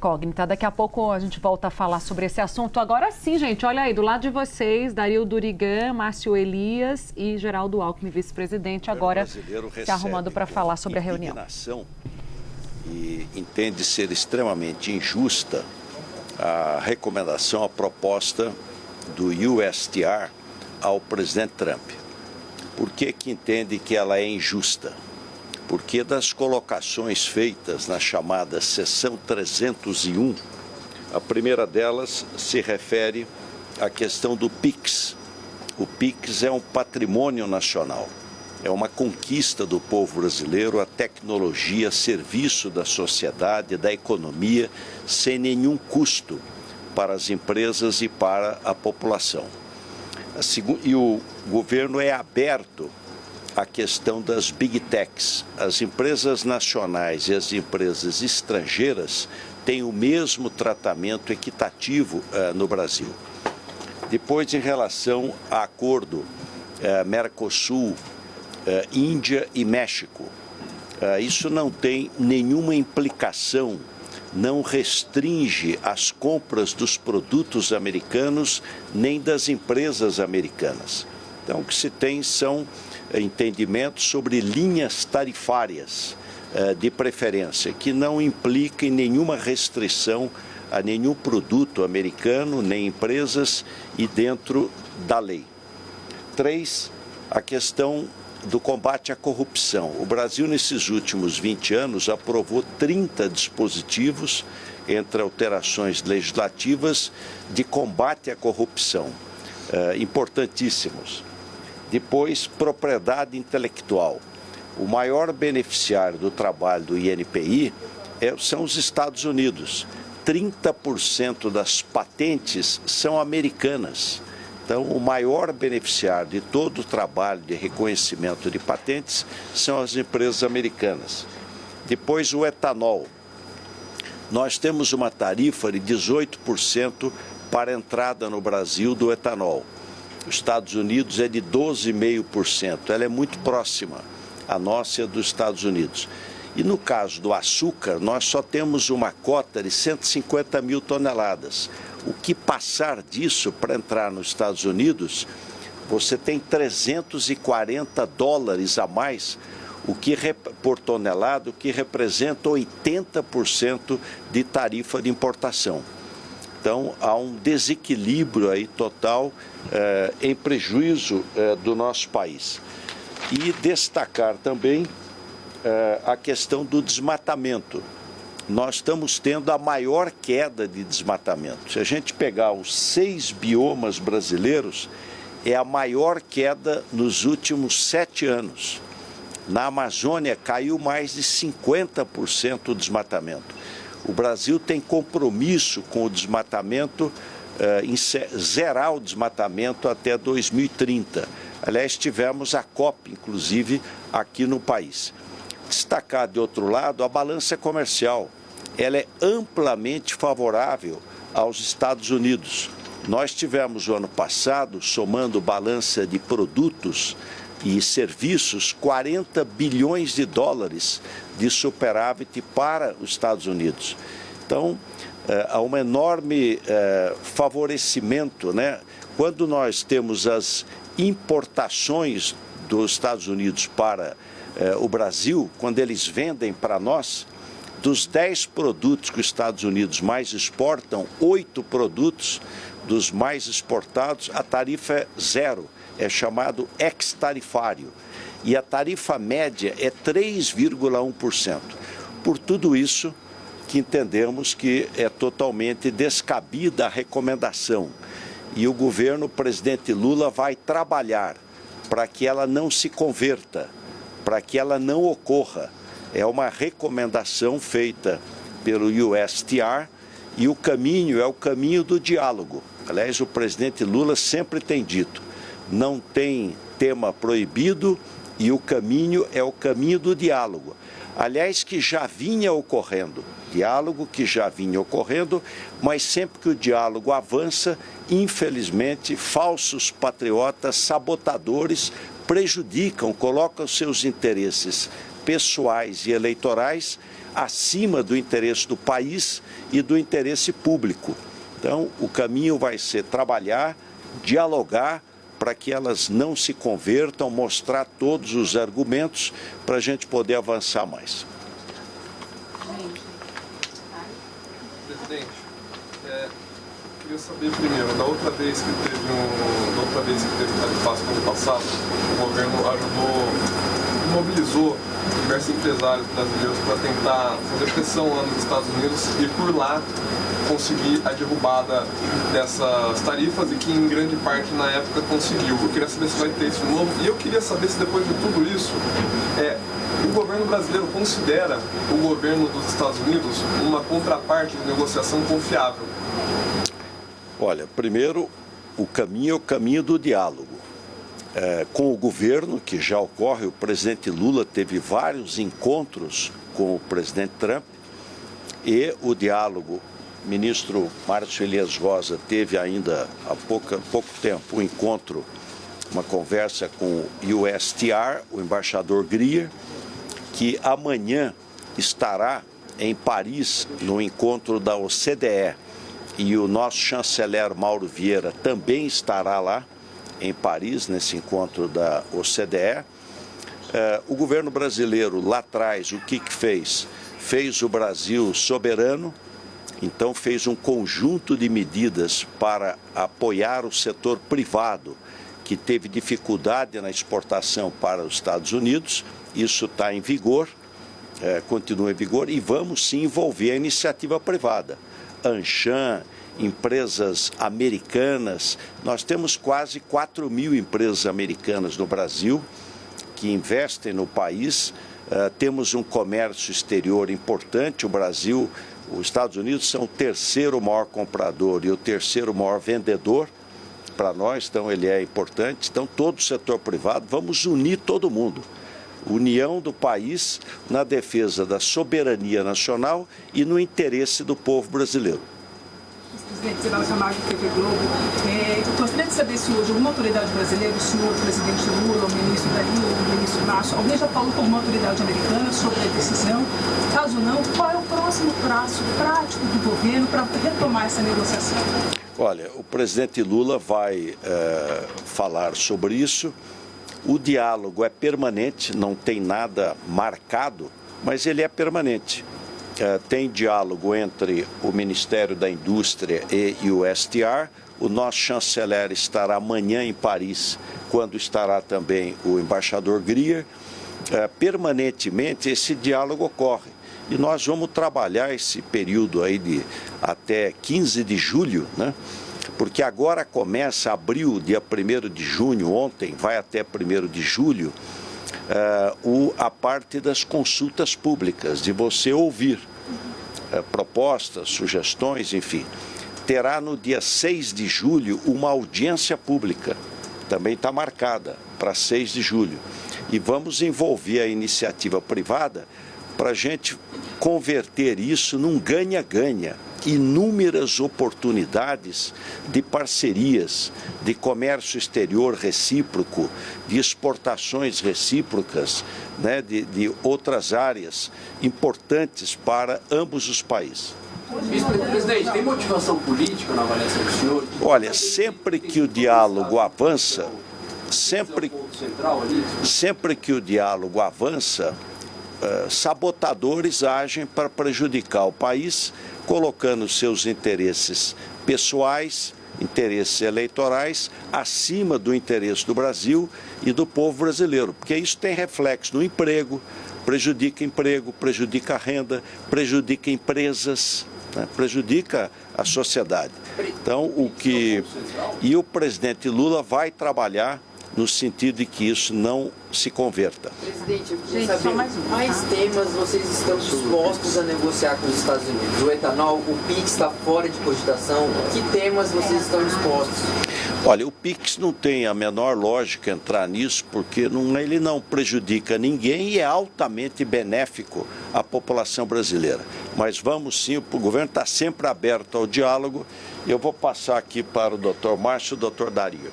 incógnita. Daqui a pouco a gente volta a falar sobre esse assunto. Agora sim, gente, olha aí, do lado de vocês, Dario Durigan, Márcio Elias e Geraldo Alckmin, vice-presidente, agora se arrumando para falar sobre a reunião. E entende ser extremamente injusta a recomendação, a proposta do USTR ao presidente Trump. Por que entende que ela é injusta? Porque das colocações feitas na chamada seção 301, a primeira delas se refere à questão do PIX. O PIX é um patrimônio nacional, é uma conquista do povo brasileiro, a tecnologia, serviço da sociedade, da economia, sem nenhum custo para as empresas e para a população. E o governo é aberto à questão das Big Techs. As empresas nacionais e as empresas estrangeiras têm o mesmo tratamento equitativo no Brasil. Depois, em relação ao acordo Mercosul, Índia e México, isso não tem nenhuma implicação, não restringe as compras dos produtos americanos nem das empresas americanas. Então, o que se tem são entendimentos sobre linhas tarifárias de preferência, que não impliquem nenhuma restrição a nenhum produto americano, nem empresas, e dentro da lei. 3, a questão do combate à corrupção. O Brasil, nesses últimos 20 anos, aprovou 30 dispositivos, entre alterações legislativas, de combate à corrupção, importantíssimos. Depois, propriedade intelectual. O maior beneficiário do trabalho do INPI são os Estados Unidos. 30% das patentes são americanas. Então, o maior beneficiário de todo o trabalho de reconhecimento de patentes são as empresas americanas. Depois, o etanol. Nós temos uma tarifa de 18% para a entrada no Brasil do etanol. Os Estados Unidos é de 12,5%. Ela é muito próxima, a nossa é dos Estados Unidos. E no caso do açúcar, nós só temos uma cota de 150 mil toneladas. O que passar disso para entrar nos Estados Unidos, você tem $340 a mais por tonelada, o que representa 80% de tarifa de importação. Então, há um desequilíbrio aí total em prejuízo do nosso país. E destacar também a questão do desmatamento. Nós estamos tendo a maior queda de desmatamento. Se a gente pegar os 6 biomas brasileiros, é a maior queda nos últimos 7 anos. Na Amazônia caiu mais de 50% o desmatamento. O Brasil tem compromisso com o desmatamento, em zerar o desmatamento até 2030. Aliás, tivemos a COP, inclusive, aqui no país. Destacar, de outro lado, a balança comercial. Ela é amplamente favorável aos Estados Unidos. Nós tivemos, o ano passado, somando balança de produtos e serviços, 40 bilhões de dólares de superávit para os Estados Unidos. Então, há um enorme favorecimento, né? Quando nós temos as importações dos Estados Unidos para o Brasil, quando eles vendem para nós, dos 10 produtos que os Estados Unidos mais exportam, 8 produtos dos mais exportados, a tarifa é zero, é chamado ex-tarifário. E a tarifa média é 3,1%. Por tudo isso que entendemos que é totalmente descabida a recomendação. E o governo, o presidente Lula, vai trabalhar para que ela não se converta, para que ela não ocorra. É uma recomendação feita pelo USTR e o caminho é o caminho do diálogo. Aliás, o presidente Lula sempre tem dito, não tem tema proibido e o caminho é o caminho do diálogo. Aliás, que já vinha ocorrendo, diálogo que já vinha ocorrendo, mas sempre que o diálogo avança, infelizmente, falsos patriotas, sabotadores, prejudicam, colocam seus interesses pessoais e eleitorais acima do interesse do país e do interesse público. Então, o caminho vai ser trabalhar, dialogar, para que elas não se convertam, mostrar todos os argumentos para a gente poder avançar mais. Presidente, queria saber primeiro, da outra vez que teve tarifaço no ano passado, o governo mobilizou diversos empresários brasileiros para tentar fazer pressão lá nos Estados Unidos e por lá conseguir a derrubada dessas tarifas e que em grande parte na época conseguiu. Eu queria saber se vai ter isso de novo e eu queria saber se depois de tudo isso o governo brasileiro considera o governo dos Estados Unidos uma contraparte de negociação confiável. Olha, primeiro, o caminho é o caminho do diálogo. Com o governo, que já ocorre, o presidente Lula teve vários encontros com o presidente Trump e o diálogo. O ministro Márcio Elias Rosa teve ainda há pouco tempo um encontro, uma conversa com o USTR, o embaixador Greer, que amanhã estará em Paris no encontro da OCDE e o nosso chanceler Mauro Vieira também estará lá em Paris nesse encontro da OCDE. O governo brasileiro lá atrás o que fez? Fez o Brasil soberano. Então, fez um conjunto de medidas para apoiar o setor privado, que teve dificuldade na exportação para os Estados Unidos. Isso está em vigor, continua em vigor, e vamos sim envolver a iniciativa privada. Anshan, empresas americanas, nós temos quase 4.000 empresas americanas no Brasil que investem no país. Temos um comércio exterior importante, o Brasil... Os Estados Unidos são o terceiro maior comprador e o terceiro maior vendedor para nós, então ele é importante. Então todo o setor privado, vamos unir todo mundo. União do país na defesa da soberania nacional e no interesse do povo brasileiro. Presidente, Geraldo Camargo, TV Globo. Eu gostaria de saber se hoje alguma autoridade brasileira, o senhor, o presidente Lula, o ministro Dario, o ministro Márcio, alguém já falou com uma autoridade americana sobre a decisão? Caso não, qual é o próximo prazo prático do governo para retomar essa negociação? Olha, o presidente Lula vai falar sobre isso. O diálogo é permanente, não tem nada marcado, mas ele é permanente. Tem diálogo entre o Ministério da Indústria e o USTR. O nosso chanceler estará amanhã em Paris, quando estará também o embaixador Greer. Permanentemente esse diálogo ocorre. E nós vamos trabalhar esse período aí de até 15 de julho, né? Porque agora começa, abriu dia 1º de junho, ontem, vai até 1º de julho, a parte das consultas públicas, de você ouvir propostas, sugestões, enfim. Terá no dia 6 de julho uma audiência pública, também está marcada para 6 de julho. E vamos envolver a iniciativa privada para a gente converter isso num ganha-ganha. Inúmeras oportunidades de parcerias, de comércio exterior recíproco, de exportações recíprocas, né, de outras áreas importantes para ambos os países. Presidente, tem motivação política na avaliação do senhor? Olha, sempre que o diálogo avança, sempre que o diálogo avança, sabotadores agem para prejudicar o país, colocando seus interesses pessoais, interesses eleitorais, acima do interesse do Brasil e do povo brasileiro, porque isso tem reflexo no emprego, prejudica a renda, prejudica empresas, né? Prejudica a sociedade. Então, E o presidente Lula vai trabalhar no sentido de que isso não se converta. Presidente, eu queria saber quais temas vocês estão dispostos a negociar com os Estados Unidos? O etanol, o PIX está fora de cogitação. Que temas vocês estão dispostos? Olha, o PIX não tem a menor lógica entrar nisso, porque ele não prejudica ninguém e é altamente benéfico à população brasileira. Mas vamos sim, o governo está sempre aberto ao diálogo. Eu vou passar aqui para o doutor Márcio e o doutor Dario.